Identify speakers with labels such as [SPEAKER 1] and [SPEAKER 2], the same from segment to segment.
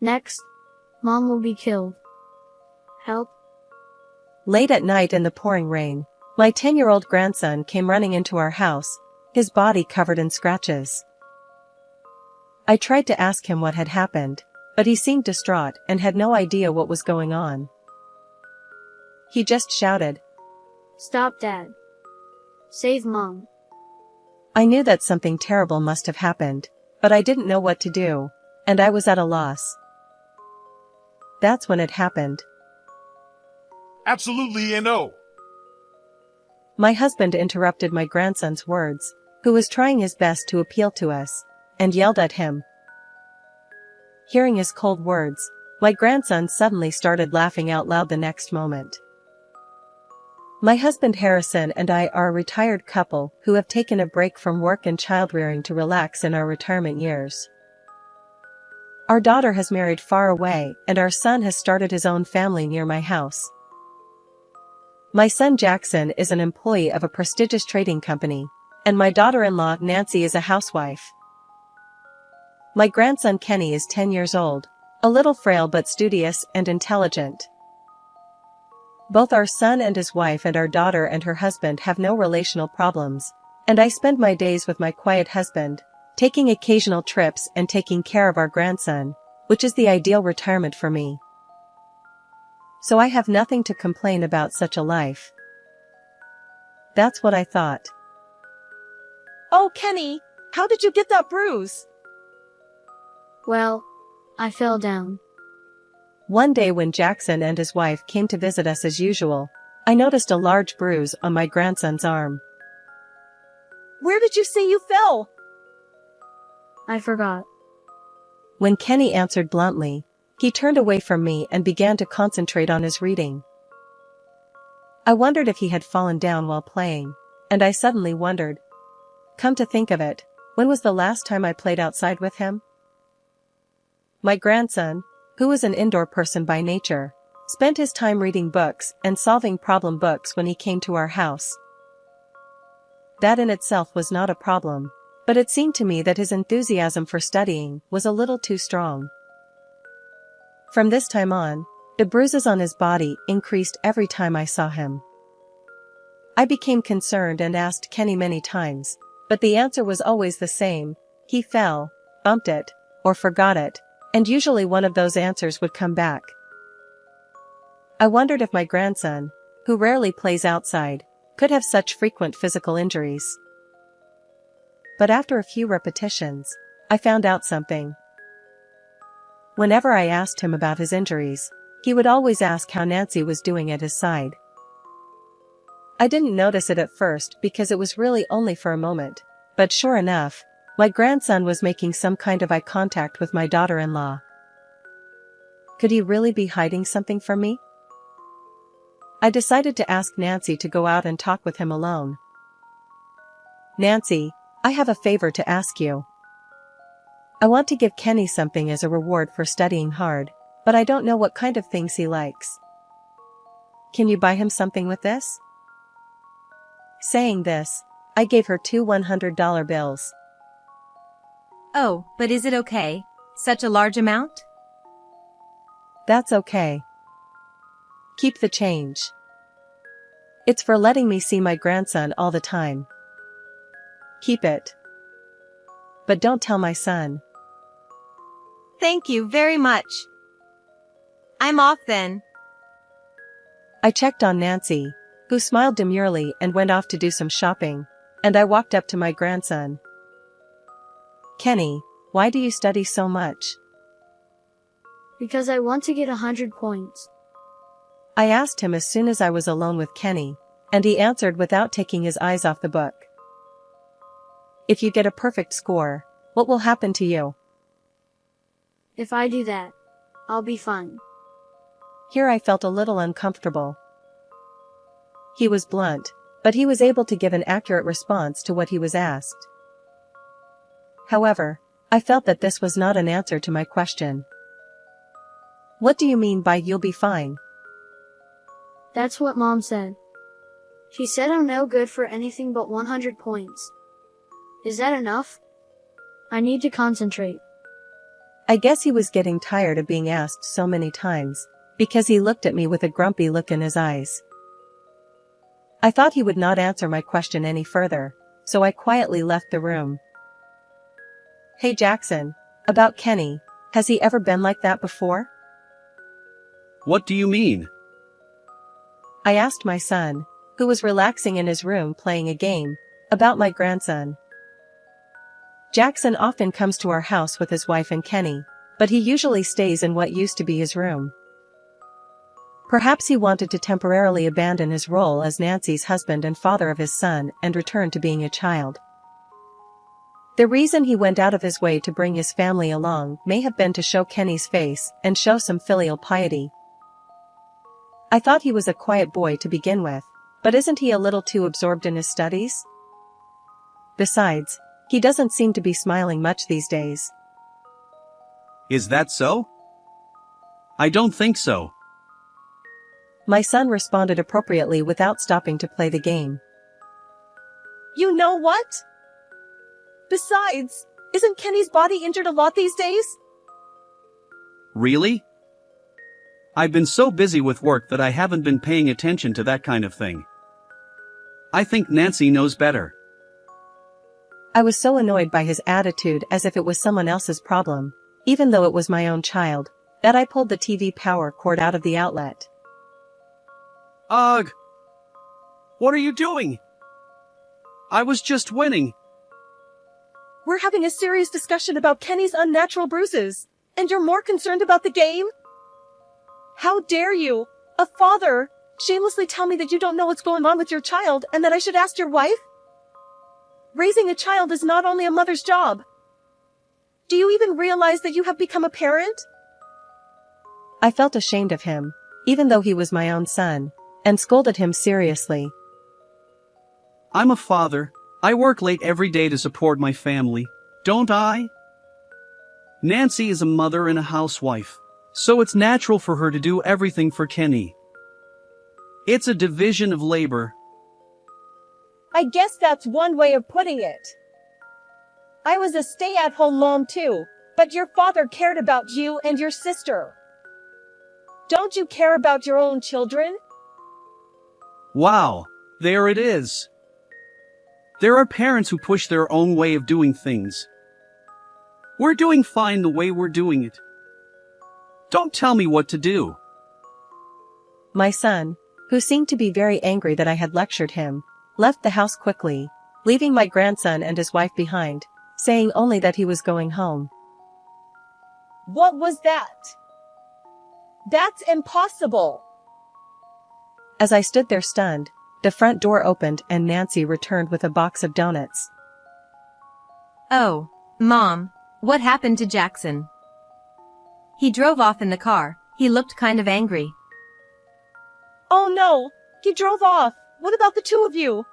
[SPEAKER 1] Next, Mom will be killed. Help.
[SPEAKER 2] Late at night in the pouring rain, my 10-year-old grandson came running into our house, his body covered in scratches. I tried to ask him what had happened, but he seemed distraught and had no idea what was going on. He just shouted,
[SPEAKER 1] Stop, Dad. Save Mom.
[SPEAKER 2] I knew that something terrible must have happened, but I didn't know what to do, and I was at a loss. That's when it happened.
[SPEAKER 3] Absolutely a no.
[SPEAKER 2] My husband interrupted my grandson's words, who was trying his best to appeal to us, and yelled at him. Hearing his cold words, my grandson suddenly started laughing out loud the next moment. My husband Harrison and I are a retired couple who have taken a break from work and child-rearing to relax in our retirement years. Our daughter has married far away and our son has started his own family near my house. My son Jackson is an employee of a prestigious trading company, and my daughter-in-law Nancy is a housewife. My grandson Kenny is 10 years old, a little frail but studious and intelligent. Both our son and his wife and our daughter and her husband have no relational problems, and I spend my days with my quiet husband, taking occasional trips and taking care of our grandson, which is the ideal retirement for me. So I have nothing to complain about such a life. That's what I thought.
[SPEAKER 4] Oh, Kenny, how did you get that bruise?
[SPEAKER 1] Well, I fell down.
[SPEAKER 2] One day when Jackson and his wife came to visit us as usual, I noticed a large bruise on my grandson's arm.
[SPEAKER 4] Where did you say you fell?
[SPEAKER 1] I forgot.
[SPEAKER 2] When Kenny answered bluntly, he turned away from me and began to concentrate on his reading. I wondered if he had fallen down while playing, and I suddenly wondered. Come to think of it, when was the last time I played outside with him? My grandson, who was an indoor person by nature, spent his time reading books and solving problem books when he came to our house. That in itself was not a problem, but it seemed to me that his enthusiasm for studying was a little too strong. From this time on, the bruises on his body increased every time I saw him. I became concerned and asked Kenny many times, but the answer was always the same: he fell, bumped it, or forgot it, and usually one of those answers would come back. I wondered if my grandson, who rarely plays outside, could have such frequent physical injuries. But after a few repetitions, I found out something. Whenever I asked him about his injuries, he would always ask how Nancy was doing at his side. I didn't notice it at first because it was really only for a moment, but sure enough, my grandson was making some kind of eye contact with my daughter-in-law. Could he really be hiding something from me? I decided to ask Nancy to go out and talk with him alone. Nancy, I have a favor to ask you. I want to give Kenny something as a reward for studying hard, but I don't know what kind of things he likes. Can you buy him something with this? Saying this, I gave her 2 $100 bills.
[SPEAKER 5] Oh, but is it okay? Such a large amount?
[SPEAKER 2] That's okay. Keep the change. It's for letting me see my grandson all the time. Keep it. But don't tell my son.
[SPEAKER 5] Thank you very much. I'm off then.
[SPEAKER 2] I checked on Nancy, who smiled demurely and went off to do some shopping, and I walked up to my grandson. Kenny, why do you study so much?
[SPEAKER 1] Because I want to get 100 points.
[SPEAKER 2] I asked him as soon as I was alone with Kenny, and he answered without taking his eyes off the book. If you get a perfect score, what will happen to you?
[SPEAKER 1] If I do that, I'll be fine.
[SPEAKER 2] Here I felt a little uncomfortable. He was blunt, but he was able to give an accurate response to what he was asked. However, I felt that this was not an answer to my question. What do you mean by you'll be fine?
[SPEAKER 1] That's what Mom said. She said I'm no good for anything but 100 points. Is that enough? I need to concentrate.
[SPEAKER 2] I guess he was getting tired of being asked so many times, because he looked at me with a grumpy look in his eyes. I thought he would not answer my question any further, so I quietly left the room. Hey Jackson, about Kenny, has he ever been like that before?
[SPEAKER 3] What do you mean?
[SPEAKER 2] I asked my son, who was relaxing in his room playing a game, about my grandson. Jackson often comes to our house with his wife and Kenny, but he usually stays in what used to be his room. Perhaps he wanted to temporarily abandon his role as Nancy's husband and father of his son and return to being a child. The reason he went out of his way to bring his family along may have been to show Kenny's face and show some filial piety. I thought he was a quiet boy to begin with, but isn't he a little too absorbed in his studies? Besides, he doesn't seem to be smiling much these days.
[SPEAKER 3] Is that so? I don't think so.
[SPEAKER 2] My son responded appropriately without stopping to play the game.
[SPEAKER 4] You know what? Besides, isn't Kenny's body injured a lot these days?
[SPEAKER 3] Really? I've been so busy with work that I haven't been paying attention to that kind of thing. I think Nancy knows better.
[SPEAKER 2] I was so annoyed by his attitude as if it was someone else's problem, even though it was my own child, that I pulled the TV power cord out of the outlet.
[SPEAKER 3] Ugh! What are you doing? I was just winning.
[SPEAKER 4] We're having a serious discussion about Kenny's unnatural bruises, and you're more concerned about the game? How dare you, a father, shamelessly tell me that you don't know what's going on with your child and that I should ask your wife? Raising a child is not only a mother's job. Do you even realize that you have become a parent?
[SPEAKER 2] I felt ashamed of him, even though he was my own son, and scolded him seriously.
[SPEAKER 3] I'm a father. I work late every day to support my family, don't I? Nancy is a mother and a housewife, so it's natural for her to do everything for Kenny. It's a division of labor.
[SPEAKER 4] I guess that's one way of putting it. I was a stay-at-home mom too, but your father cared about you and your sister. Don't you care about your own children?
[SPEAKER 3] Wow, there it is. There are parents who push their own way of doing things. We're doing fine the way we're doing it. Don't tell me what to do.
[SPEAKER 2] My son, who seemed to be very angry that I had lectured him, left the house quickly, leaving my grandson and his wife behind, saying only that he was going home.
[SPEAKER 4] What was that? That's impossible.
[SPEAKER 2] As I stood there stunned, the front door opened and Nancy returned with a box of donuts.
[SPEAKER 5] Oh, Mom, what happened to Jackson? He drove off in the car. He looked kind of angry.
[SPEAKER 4] Oh no, he drove off. What about the two of you?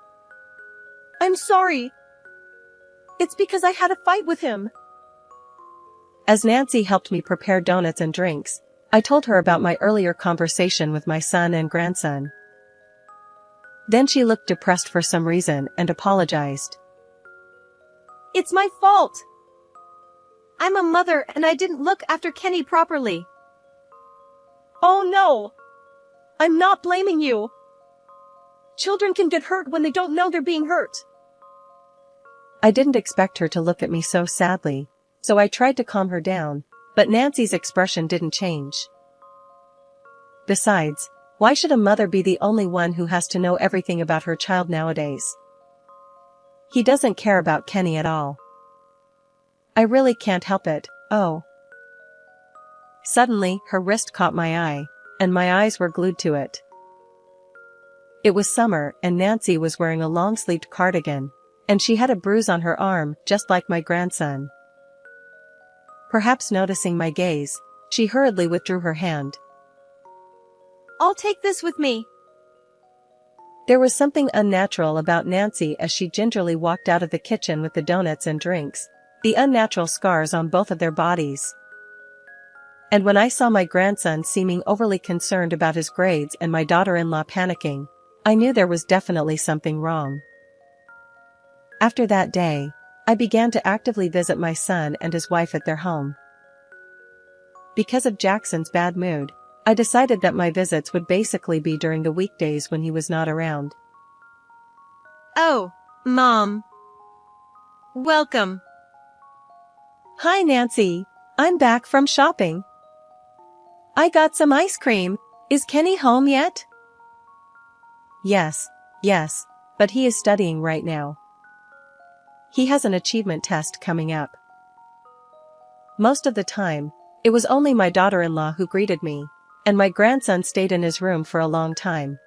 [SPEAKER 4] I'm sorry. It's because I had a fight with him.
[SPEAKER 2] As Nancy helped me prepare donuts and drinks, I told her about my earlier conversation with my son and grandson. Then she looked depressed for some reason and apologized.
[SPEAKER 4] It's my fault.
[SPEAKER 5] I'm a mother and I didn't look after Kenny properly.
[SPEAKER 4] Oh no. I'm not blaming you. Children can get hurt when they don't know they're being hurt.
[SPEAKER 2] I didn't expect her to look at me so sadly, so I tried to calm her down, but Nancy's expression didn't change. Besides, why should a mother be the only one who has to know everything about her child nowadays? He doesn't care about Kenny at all. I really can't help it, oh. Suddenly, her wrist caught my eye, and my eyes were glued to it. It was summer and Nancy was wearing a long-sleeved cardigan, and she had a bruise on her arm just like my grandson. Perhaps noticing my gaze, she hurriedly withdrew her hand.
[SPEAKER 5] I'll take this with me.
[SPEAKER 2] There was something unnatural about Nancy as she gingerly walked out of the kitchen with the donuts and drinks, the unnatural scars on both of their bodies. And when I saw my grandson seeming overly concerned about his grades and my daughter-in-law panicking, I knew there was definitely something wrong. After that day, I began to actively visit my son and his wife at their home. because of Jackson's bad mood, I decided that my visits would basically be during the weekdays when he was not around.
[SPEAKER 5] Oh, Mom. Welcome.
[SPEAKER 2] Hi, Nancy. I'm back from shopping. I got some ice cream. Is Kenny home yet? Yes, but he is studying right now. He has an achievement test coming up. Most of the time, it was only my daughter-in-law who greeted me, and my grandson stayed in his room for a long time.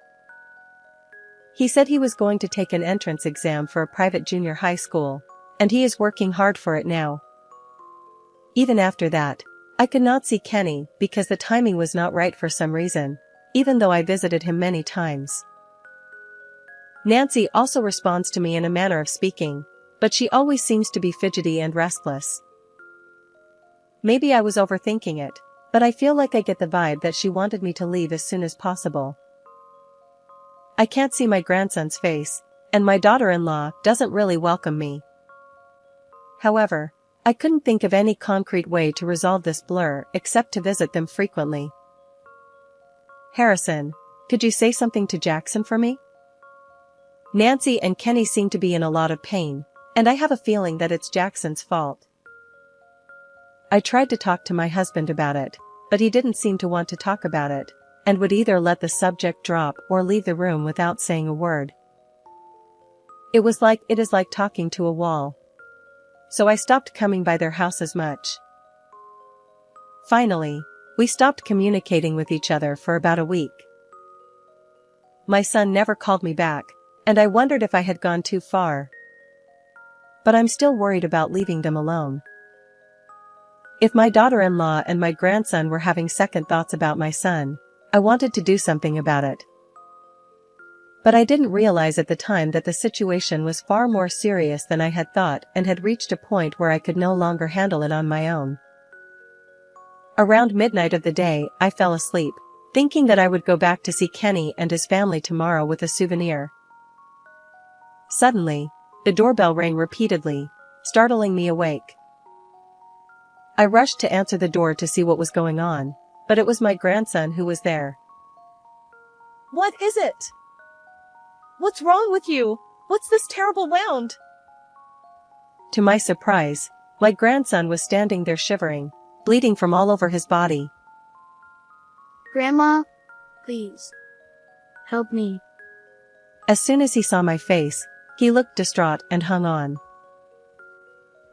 [SPEAKER 2] He said he was going to take an entrance exam for a private junior high school, and he is working hard for it now. Even after that, I could not see Kenny because the timing was not right for some reason, even though I visited him many times. Nancy also responds to me in a manner of speaking, but she always seems to be fidgety and restless. Maybe I was overthinking it, but I feel like I get the vibe that she wanted me to leave as soon as possible. I can't see my grandson's face, and my daughter-in-law doesn't really welcome me. However, I couldn't think of any concrete way to resolve this blur except to visit them frequently. Harrison, could you say something to Jackson for me? Nancy and Kenny seem to be in a lot of pain, and I have a feeling that it's Jackson's fault. I tried to talk to my husband about it, but he didn't seem to want to talk about it, and would either let the subject drop or leave the room without saying a word. It is like talking to a wall. So I stopped coming by their house as much. Finally, we stopped communicating with each other for about a week. My son never called me back, and I wondered if I had gone too far. But I'm still worried about leaving them alone. If my daughter-in-law and my grandson were having second thoughts about my son, I wanted to do something about it. But I didn't realize at the time that the situation was far more serious than I had thought and had reached a point where I could no longer handle it on my own. Around midnight of the day, I fell asleep, thinking that I would go back to see Kenny and his family tomorrow with a souvenir. Suddenly, the doorbell rang repeatedly, startling me awake. I rushed to answer the door to see what was going on, but it was my grandson who was there.
[SPEAKER 4] What is it? What's wrong with you? What's this terrible wound?
[SPEAKER 2] To my surprise, my grandson was standing there shivering, bleeding from all over his body.
[SPEAKER 1] Grandma, please. Help me.
[SPEAKER 2] As soon as he saw my face, he looked distraught and hung on.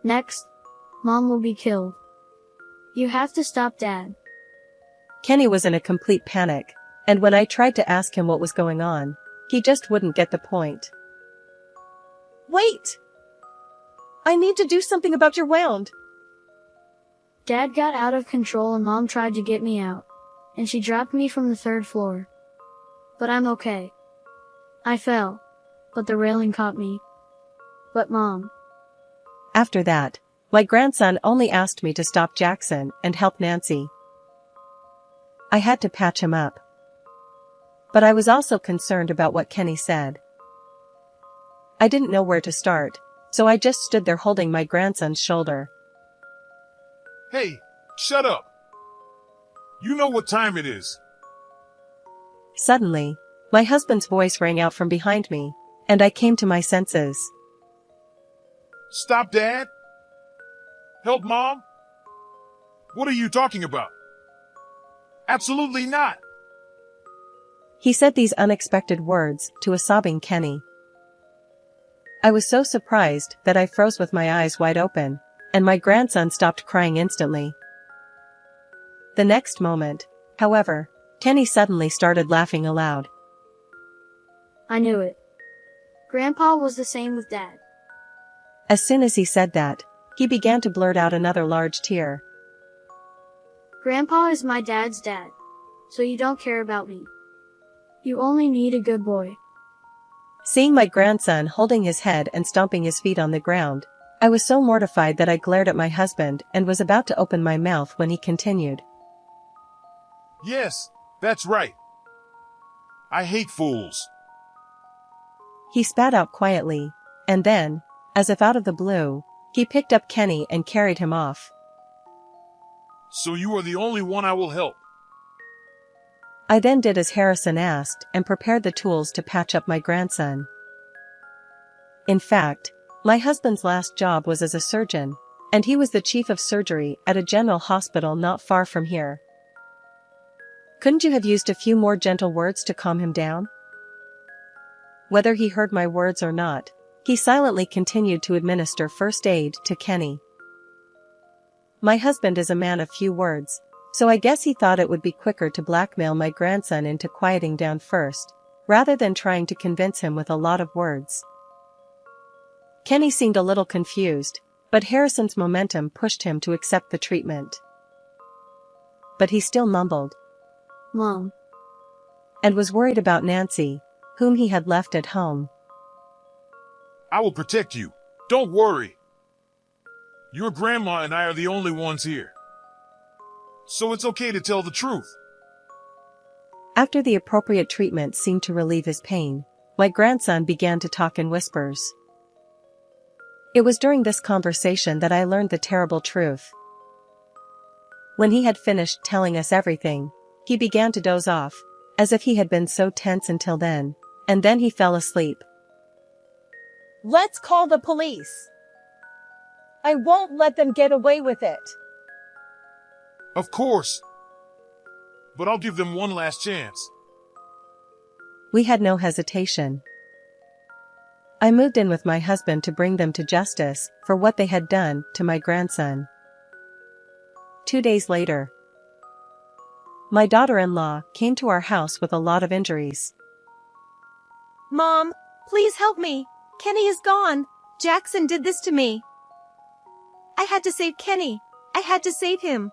[SPEAKER 1] Next, Mom will be killed. You have to stop Dad.
[SPEAKER 2] Kenny was in a complete panic, and when I tried to ask him what was going on, he just wouldn't get the point.
[SPEAKER 4] Wait! I need to do something about your wound.
[SPEAKER 1] Dad got out of control and Mom tried to get me out, and she dropped me from the 3rd floor. But I'm okay. I fell, but the railing caught me. But Mom.
[SPEAKER 2] After that, my grandson only asked me to stop Jackson and help Nancy. I had to patch him up. But I was also concerned about what Kenny said. I didn't know where to start, so I just stood there holding my grandson's shoulder.
[SPEAKER 6] Hey, shut up. You know what time it is.
[SPEAKER 2] Suddenly, my husband's voice rang out from behind me, and I came to my senses.
[SPEAKER 6] Stop, Dad. Help, Mom. What are you talking about? Absolutely not.
[SPEAKER 2] He said these unexpected words to a sobbing Kenny. I was so surprised that I froze with my eyes wide open, and my grandson stopped crying instantly. The next moment, however, Kenny suddenly started laughing aloud.
[SPEAKER 1] I knew it. Grandpa was the same with Dad.
[SPEAKER 2] As soon as he said that, he began to blurt out another large tear.
[SPEAKER 1] Grandpa is my dad's dad, so you don't care about me. You only need a good boy.
[SPEAKER 2] Seeing my grandson holding his head and stomping his feet on the ground, I was so mortified that I glared at my husband and was about to open my mouth when he continued.
[SPEAKER 6] Yes, that's right. I hate fools.
[SPEAKER 2] He spat out quietly, and then, as if out of the blue, he picked up Kenny and carried him off.
[SPEAKER 6] So you are the only one I will help.
[SPEAKER 2] I then did as Harrison asked and prepared the tools to patch up my grandson. In fact, my husband's last job was as a surgeon, and he was the chief of surgery at a general hospital not far from here. Couldn't you have used a few more gentle words to calm him down? Whether he heard my words or not, he silently continued to administer first aid to Kenny. My husband is a man of few words, so I guess he thought it would be quicker to blackmail my grandson into quieting down first, rather than trying to convince him with a lot of words. Kenny seemed a little confused, but Harrison's momentum pushed him to accept the treatment. But he still mumbled,
[SPEAKER 1] Mom.
[SPEAKER 2] and was worried about Nancy, whom he had left at home.
[SPEAKER 6] I will protect you. Don't worry. Your grandma and I are the only ones here. So it's okay to tell the truth.
[SPEAKER 2] After the appropriate treatment seemed to relieve his pain, my grandson began to talk in whispers. It was during this conversation that I learned the terrible truth. When he had finished telling us everything, he began to doze off, as if he had been so tense until then, and then he fell asleep.
[SPEAKER 4] Let's call the police. I won't let them get away with it.
[SPEAKER 6] Of course. But I'll give them one last chance.
[SPEAKER 2] We had no hesitation. I moved in with my husband to bring them to justice for what they had done to my grandson. 2 days later, my daughter-in-law came to our house with a lot of injuries.
[SPEAKER 5] Mom, please help me. Kenny is gone. Jackson did this to me. I had to save Kenny. I had to save him.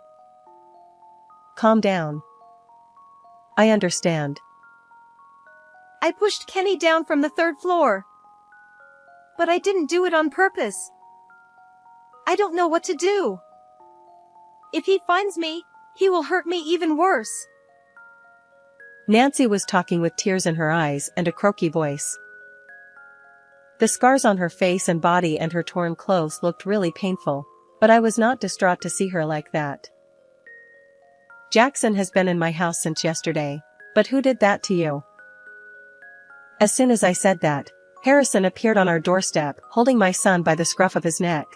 [SPEAKER 2] Calm down. I understand.
[SPEAKER 5] I pushed Kenny down from the 3rd floor. But I didn't do it on purpose. I don't know what to do. If he finds me, he will hurt me even worse.
[SPEAKER 2] Nancy was talking with tears in her eyes and a croaky voice. The scars on her face and body and her torn clothes looked really painful, but I was not distraught to see her like that. Jackson has been in my house since yesterday, but who did that to you? As soon as I said that, Harrison appeared on our doorstep, holding my son by the scruff of his neck.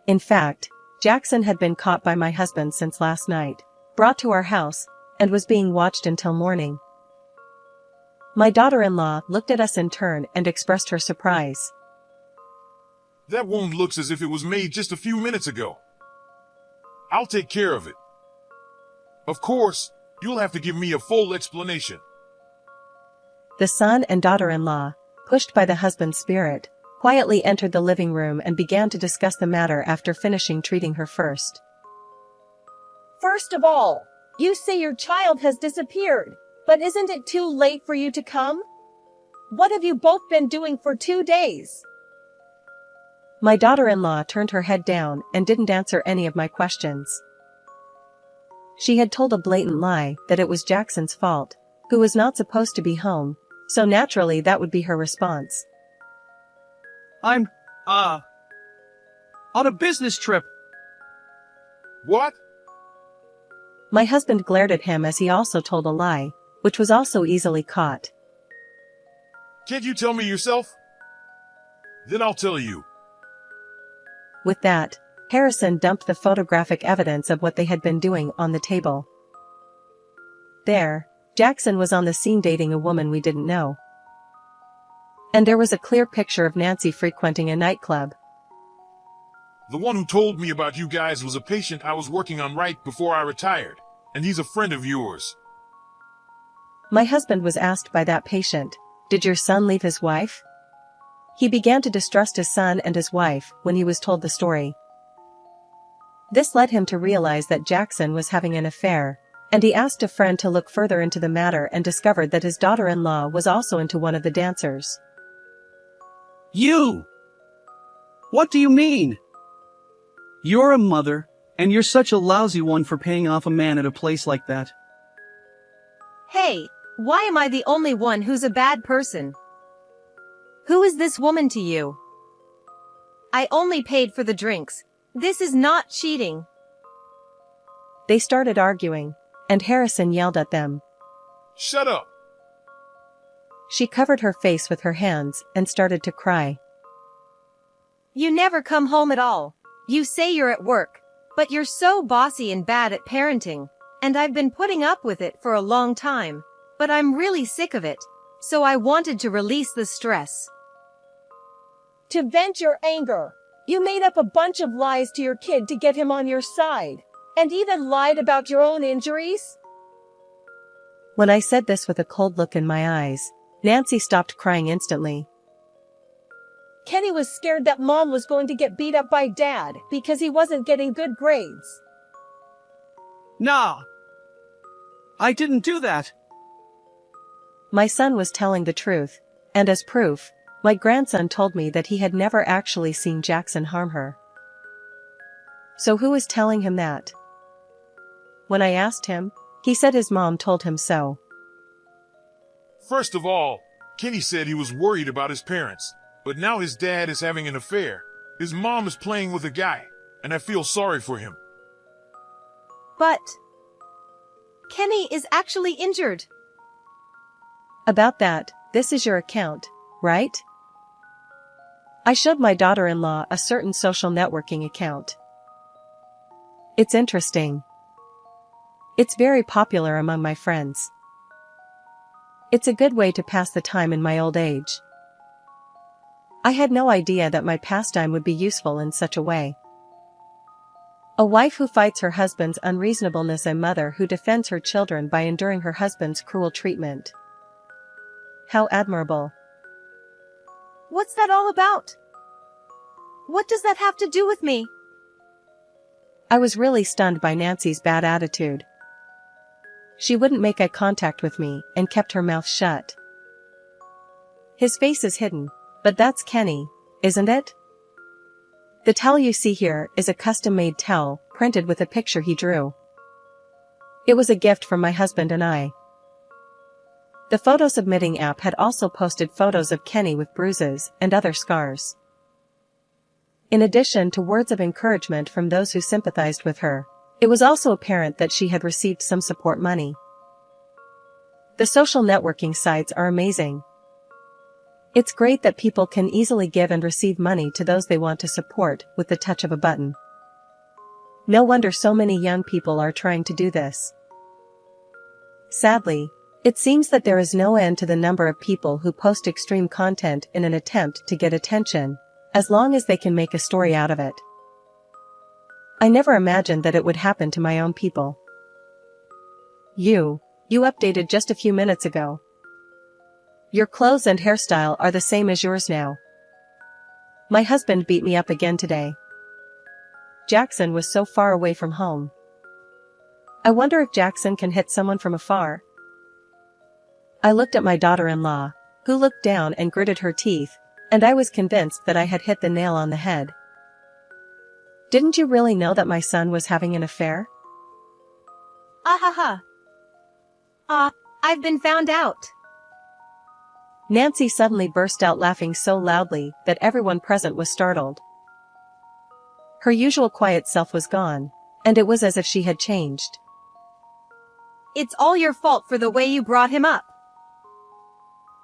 [SPEAKER 2] In fact, Jackson had been caught by my husband since last night, brought to our house, and was being watched until morning. My daughter-in-law looked at us in turn and expressed her surprise.
[SPEAKER 6] That wound looks as if it was made just a few minutes ago. I'll take care of it. Of course, you'll have to give me a full explanation.
[SPEAKER 2] The son and daughter-in-law, pushed by the husband's spirit, quietly entered the living room and began to discuss the matter after finishing treating her first.
[SPEAKER 4] First of all, you say your child has disappeared, but isn't it too late for you to come? What have you both been doing for 2 days?
[SPEAKER 2] My daughter-in-law turned her head down and didn't answer any of my questions. She had told a blatant lie that it was Jackson's fault, who was not supposed to be home, so naturally that would be her response.
[SPEAKER 3] I'm, on a business trip.
[SPEAKER 6] What?
[SPEAKER 2] My husband glared at him as he also told a lie, which was also easily caught.
[SPEAKER 6] Can't you tell me yourself? Then I'll tell you.
[SPEAKER 2] With that, Harrison dumped the photographic evidence of what they had been doing on the table. There, Jackson was on the scene dating a woman we didn't know. And there was a clear picture of Nancy frequenting a nightclub.
[SPEAKER 6] The one who told me about you guys was a patient I was working on right before I retired, and he's a friend of yours.
[SPEAKER 2] My husband was asked by that patient, "Did your son leave his wife?" He began to distrust his son and his wife when he was told the story. This led him to realize that Jackson was having an affair, and he asked a friend to look further into the matter and discovered that his daughter-in-law was also into one of the dancers.
[SPEAKER 3] You! What do you mean? You're a mother, and you're such a lousy one for paying off a man at a place like that.
[SPEAKER 5] Hey, why am I the only one who's a bad person? Who is this woman to you? I only paid for the drinks. This is not cheating.
[SPEAKER 2] They started arguing, and Harrison yelled at them.
[SPEAKER 6] Shut up.
[SPEAKER 2] She covered her face with her hands and started to cry.
[SPEAKER 5] You never come home at all. You say you're at work, but you're so bossy and bad at parenting, and I've been putting up with it for a long time, but I'm really sick of it, so I wanted to release the stress.
[SPEAKER 4] To vent your anger, you made up a bunch of lies to your kid to get him on your side, and even lied about your own injuries?
[SPEAKER 2] When I said this with a cold look in my eyes, Nancy stopped crying instantly.
[SPEAKER 4] Kenny was scared that Mom was going to get beat up by Dad because he wasn't getting good grades.
[SPEAKER 3] No. I didn't do that.
[SPEAKER 2] My son was telling the truth, and as proof, my grandson told me that he had never actually seen Jackson harm her. So who was telling him that? When I asked him, he said his mom told him so.
[SPEAKER 6] First of all, Kenny said he was worried about his parents, but now his dad is having an affair. His mom is playing with a guy, and I feel sorry for him.
[SPEAKER 5] But Kenny is actually injured.
[SPEAKER 2] About that, this is your account, right? I showed my daughter-in-law a certain social networking account. It's interesting. It's very popular among my friends. It's a good way to pass the time in my old age. I had no idea that my pastime would be useful in such a way. A wife who fights her husband's unreasonableness, a mother who defends her children by enduring her husband's cruel treatment. How admirable.
[SPEAKER 5] What's that all about? What does that have to do with me?
[SPEAKER 2] I was really stunned by Nancy's bad attitude. She wouldn't make eye contact with me and kept her mouth shut. His face is hidden, but that's Kenny, isn't it? The towel you see here is a custom-made towel, printed with a picture he drew. It was a gift from my husband and I. The photo submitting app had also posted photos of Kenny with bruises and other scars. In addition to words of encouragement from those who sympathized with her, it was also apparent that she had received some support money. The social networking sites are amazing. It's great that people can easily give and receive money to those they want to support with the touch of a button. No wonder so many young people are trying to do this. Sadly, it seems that there is no end to the number of people who post extreme content in an attempt to get attention, as long as they can make a story out of it. I never imagined that it would happen to my own people. You updated just a few minutes ago. Your clothes and hairstyle are the same as yours now. My husband beat me up again today. Jackson was so far away from home. I wonder if Jackson can hit someone from afar. I looked at my daughter-in-law, who looked down and gritted her teeth, and I was convinced that I had hit the nail on the head. Didn't you really know that my son was having an affair?
[SPEAKER 5] Ah, I've been found out.
[SPEAKER 2] Nancy suddenly burst out laughing so loudly that everyone present was startled. Her usual quiet self was gone, and it was as if she had changed.
[SPEAKER 5] It's all your fault for the way you brought him up.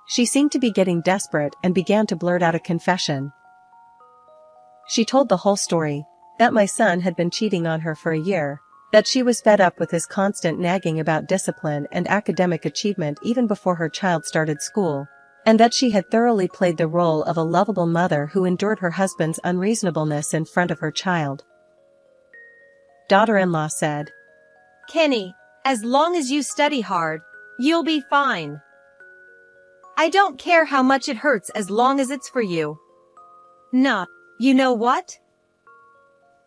[SPEAKER 2] She seemed to be getting desperate and began to blurt out a confession. She told the whole story, that my son had been cheating on her for a year, that she was fed up with his constant nagging about discipline and academic achievement even before her child started school, and that she had thoroughly played the role of a lovable mother who endured her husband's unreasonableness in front of her child. Daughter-in-law said,
[SPEAKER 5] Kenny, as long as you study hard, you'll be fine. I don't care how much it hurts as long as it's for you. Nah, you know what?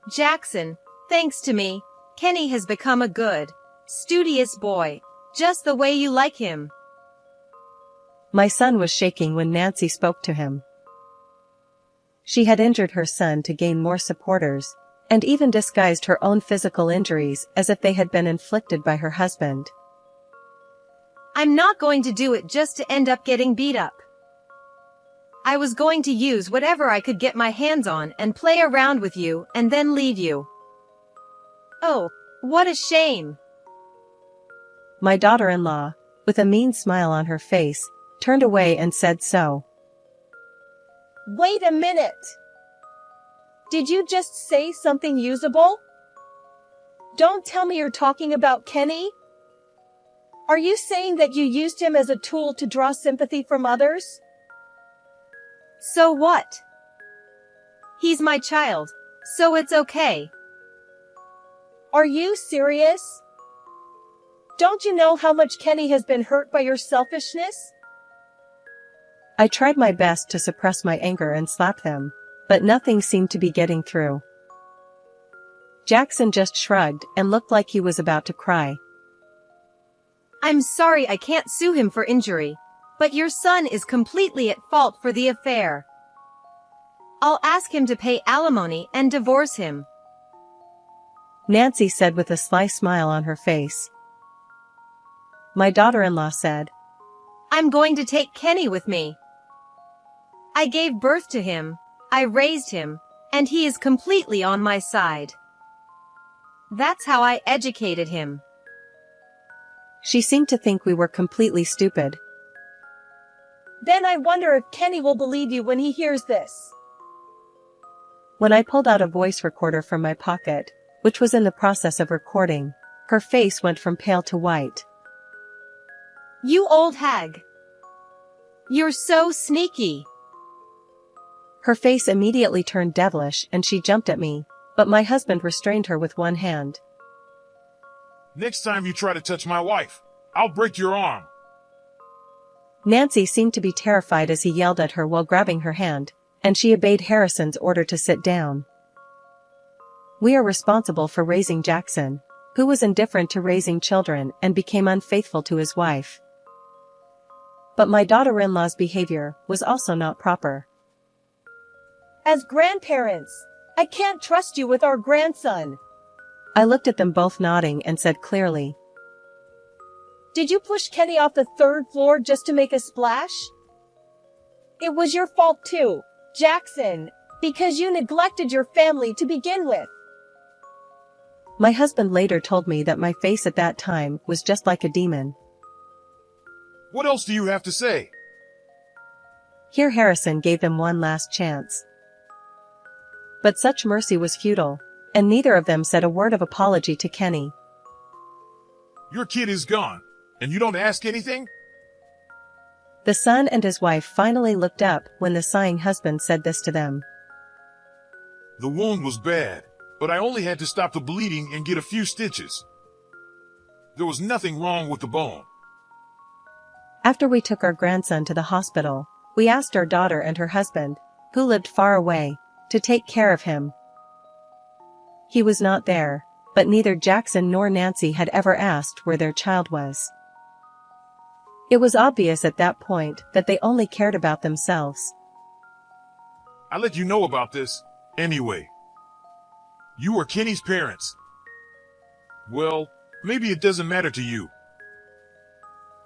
[SPEAKER 5] Jackson, thanks to me, Kenny has become a good, studious boy, just the way you like him.
[SPEAKER 2] My son was shaking when Nancy spoke to him. She had injured her son to gain more supporters, and even disguised her own physical injuries as if they had been inflicted by her husband.
[SPEAKER 5] I'm not going to do it just to end up getting beat up. I was going to use whatever I could get my hands on and play around with you and then leave you. Oh, What a shame.
[SPEAKER 2] My daughter-in-law, with a mean smile on her face, turned away and said so.
[SPEAKER 4] Wait a minute. Did you just say something usable? Don't tell me you're talking about Kenny. Are you saying that you used him as a tool to draw sympathy from others?
[SPEAKER 5] So what? He's my child, so it's okay.
[SPEAKER 4] Are you serious? Don't you know how much Kenny has been hurt by your selfishness?
[SPEAKER 2] I tried my best to suppress my anger and slap them, but nothing seemed to be getting through. Jackson just shrugged and looked like he was about to cry.
[SPEAKER 5] I'm sorry I can't sue him for injury, but your son is completely at fault for the affair. I'll ask him to pay alimony and divorce him.
[SPEAKER 2] Nancy said with a sly smile on her face. My daughter-in-law said,
[SPEAKER 5] I'm going to take Kenny with me. I gave birth to him, I raised him, and he is completely on my side. That's how I educated him.
[SPEAKER 2] She seemed to think we were completely stupid.
[SPEAKER 4] Then I wonder if Kenny will believe you when he hears this.
[SPEAKER 2] When I pulled out a voice recorder from my pocket, which was in the process of recording, her face went from pale to white.
[SPEAKER 5] You old hag. You're so sneaky.
[SPEAKER 2] Her face immediately turned devilish and she jumped at me, but my husband restrained her with one hand.
[SPEAKER 6] Next time you try to touch my wife, I'll break your arm.
[SPEAKER 2] Nancy seemed to be terrified as he yelled at her while grabbing her hand, and she obeyed Harrison's order to sit down. We are responsible for raising Jackson, who was indifferent to raising children and became unfaithful to his wife. But my daughter-in-law's behavior was also not proper.
[SPEAKER 4] As grandparents, I can't trust you with our grandson.
[SPEAKER 2] I looked at them both nodding and said clearly,
[SPEAKER 4] Did you push Kenny off the 3rd floor just to make a splash? It was your fault too, Jackson, because you neglected your family to begin with.
[SPEAKER 2] My husband later told me that my face at that time was just like a demon.
[SPEAKER 6] What else do you have to say?
[SPEAKER 2] Here Harrison gave them one last chance. But such mercy was futile, and neither of them said a word of apology to Kenny.
[SPEAKER 6] Your kid is gone, and you don't ask anything?
[SPEAKER 2] The son and his wife finally looked up when the sighing husband said this to them.
[SPEAKER 6] The wound was bad, but I only had to stop the bleeding and get a few stitches. There was nothing wrong with the bone.
[SPEAKER 2] After we took our grandson to the hospital, we asked our daughter and her husband, who lived far away, to take care of him. He was not there, but neither Jackson nor Nancy had ever asked where their child was. It was obvious at that point that they only cared about themselves.
[SPEAKER 6] I let you know about this, anyway. You are Kenny's parents. Well, maybe it doesn't matter to you.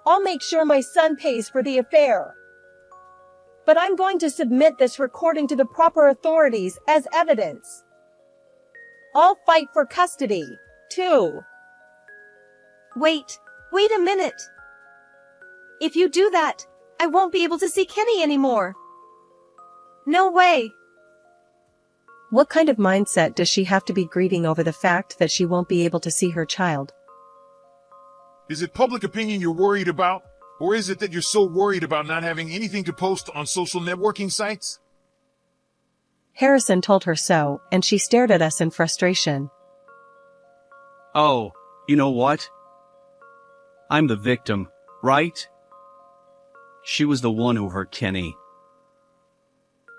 [SPEAKER 4] I'll make sure my son pays for the affair. But I'm going to submit this recording to the proper authorities as evidence. I'll fight for custody, too.
[SPEAKER 5] Wait a minute. If you do that, I won't be able to see Kenny anymore. No way.
[SPEAKER 2] What kind of mindset does she have to be grieving over the fact that she won't be able to see her child?
[SPEAKER 6] Is it public opinion you're worried about? Or is it that you're so worried about not having anything to post on social networking sites?
[SPEAKER 2] Harrison told her so, and she stared at us in frustration.
[SPEAKER 3] Oh, you know what? I'm the victim, right? She was the one who hurt Kenny.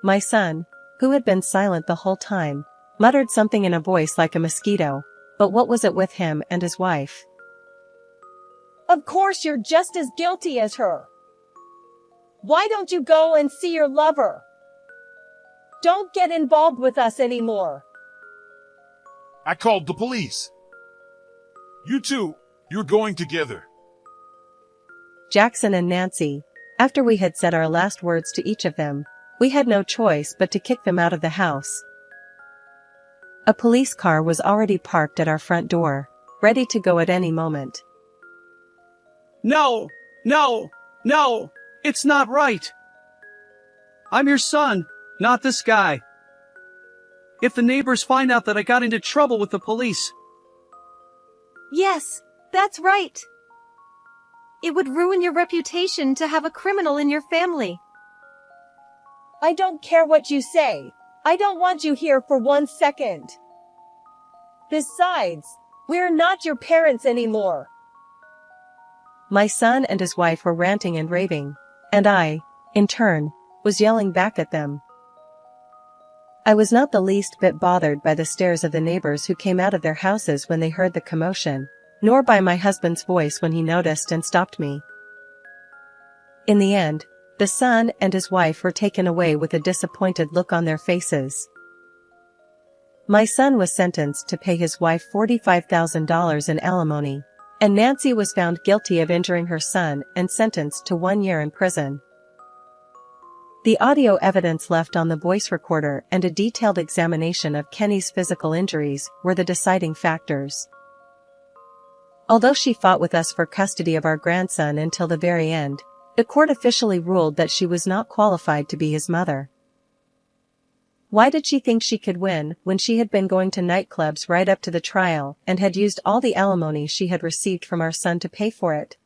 [SPEAKER 2] My son, who had been silent the whole time, muttered something in a voice like a mosquito, but what was it with him and his wife?
[SPEAKER 4] Of course you're just as guilty as her. Why don't you go and see your lover? Don't get involved with us anymore.
[SPEAKER 6] I called the police. You two, you're going together.
[SPEAKER 2] Jackson and Nancy, after we had said our last words to each of them, we had no choice but to kick them out of the house. A police car was already parked at our front door. ready to go at any moment.
[SPEAKER 3] No, no, no, it's not right. I'm your son, not this guy. If the neighbors find out that I got into trouble with the police.
[SPEAKER 5] Yes, that's right. It would ruin your reputation to have a criminal in your family.
[SPEAKER 4] I don't care what you say. I don't want you here for 1 second. Besides, we're not your parents anymore.
[SPEAKER 2] My son and his wife were ranting and raving, and I, in turn, was yelling back at them. I was not the least bit bothered by the stares of the neighbors who came out of their houses when they heard the commotion, nor by my husband's voice when he noticed and stopped me. In the end, the son and his wife were taken away with a disappointed look on their faces. My son was sentenced to pay his wife $45,000 in alimony, and Nancy was found guilty of injuring her son and sentenced to 1 year in prison. The audio evidence left on the voice recorder and a detailed examination of Kenny's physical injuries were the deciding factors. Although she fought with us for custody of our grandson until the very end, the court officially ruled that she was not qualified to be his mother. Why did she think she could win when she had been going to nightclubs right up to the trial and had used all the alimony she had received from our son to pay for it?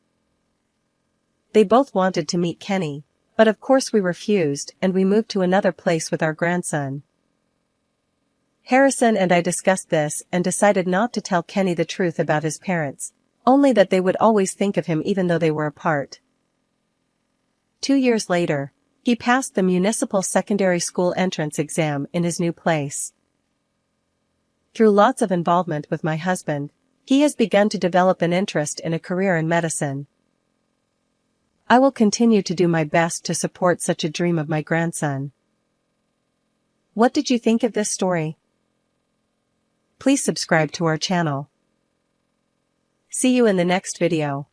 [SPEAKER 2] They both wanted to meet Kenny, but of course we refused and we moved to another place with our grandson. Harrison and I discussed this and decided not to tell Kenny the truth about his parents, only that they would always think of him even though they were apart. 2 years later, he passed the municipal secondary school entrance exam in his new place. Through lots of involvement with my husband, he has begun to develop an interest in a career in medicine. I will continue to do my best to support such a dream of my grandson. What did you think of this story? Please subscribe to our channel. See you in the next video.